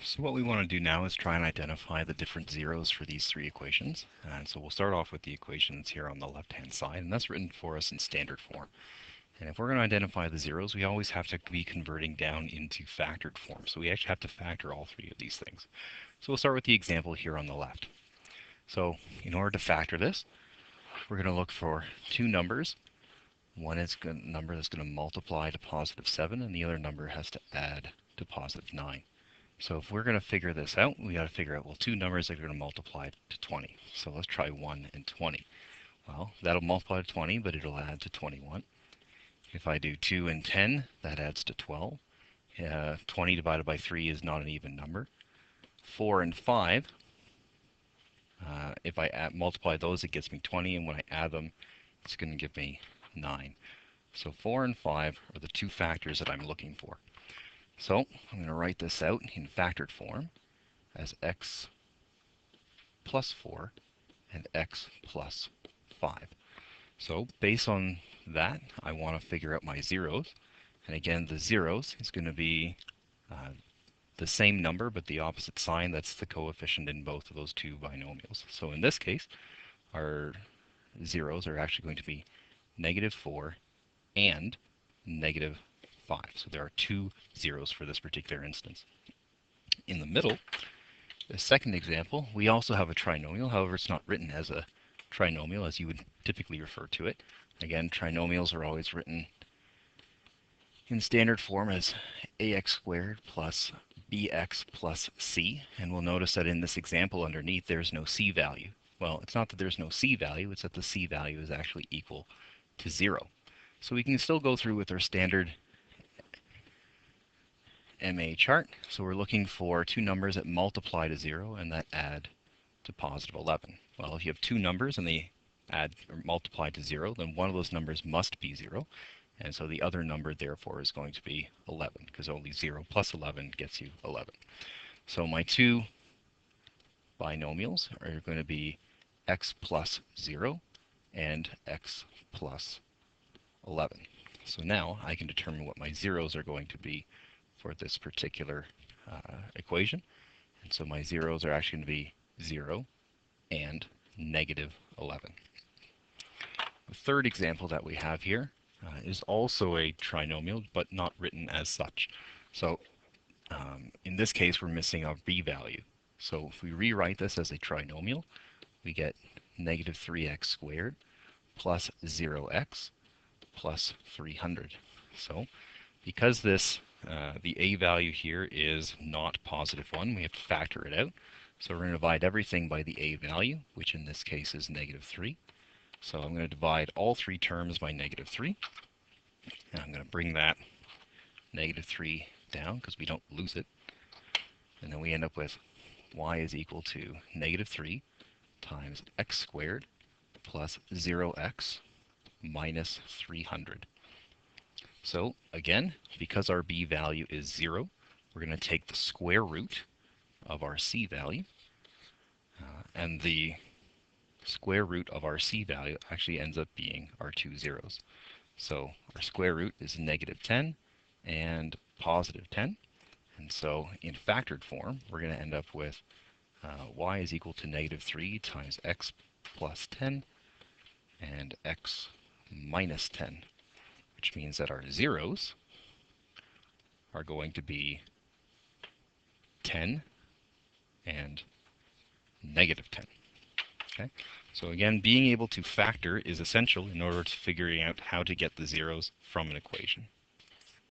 So what we want to do now is try and identify the different zeros for these three equations. And so we'll start off with the equations here on the left-hand side, and that's written for us in standard form. And if we're going to identify the zeros, we always have to be converting down into factored form. So we actually have to factor all three of these things. So we'll start with the example here on the left. So in order to factor this, we're going to look for two numbers. One is a number that's going to multiply to positive 7, and the other number has to add to positive 9. So if we're going to figure this out, we got to figure out, well, two numbers that are going to multiply to 20. So let's try 1 and 20. Well, that'll multiply to 20, but it'll add to 21. If I do 2 and 10, that adds to 12. 20 divided by 3 is not an even number. 4 and 5, if I multiply those, it gets me 20, and when I add them, it's going to give me 9. So 4 and 5 are the two factors that I'm looking for. So I'm going to write this out in factored form as x plus 4 and x plus 5. So based on that, I want to figure out my zeros. And again, the zeros is going to be the same number, but the opposite sign. That's the coefficient in both of those two binomials. So in this case, our zeros are actually going to be -4 and -5. So there are two zeros for this particular instance. In the middle, the second example, we also have a trinomial. However, it's not written as a trinomial as you would typically refer to it. Again, trinomials are always written in standard form as ax squared plus bx plus c. And we'll notice that in this example underneath, there's no c value. Well, it's not that there's no c value, it's that the c value is actually equal to 0. So we can still go through with our standard MA chart. So we're looking for two numbers that multiply to 0 and that add to positive 11. Well, if you have two numbers and they add or multiply to 0, then one of those numbers must be 0. And so the other number, therefore, is going to be 11, because only 0 plus 11 gets you 11. So my two binomials are going to be x plus 0 and x plus 11. So now I can determine what my zeros are going to be for this particular equation. And so my zeros are actually going to be 0 and -11. The third example that we have here is also a trinomial, but not written as such. So in this case, we're missing a b value. So if we rewrite this as a trinomial, we get -3x squared plus 0x plus 300. So because this the a value here is not positive 1, we have to factor it out. So we're going to divide everything by the a value, which in this case is -3. So I'm going to divide all three terms by -3. And I'm going to bring that -3 down because we don't lose it. And then we end up with y is equal to -3 times x squared plus 0x minus 300. So again, because our b value is 0, we're going to take the square root of our c value, and the square root of our c value actually ends up being our two zeros. So our square root is -10 and +10. And so in factored form, we're going to end up with y is equal to -3 times x plus 10 and x minus 10, which means that our zeros are going to be 10 and -10. Okay? So again, being able to factor is essential in order to figuring out how to get the zeros from an equation.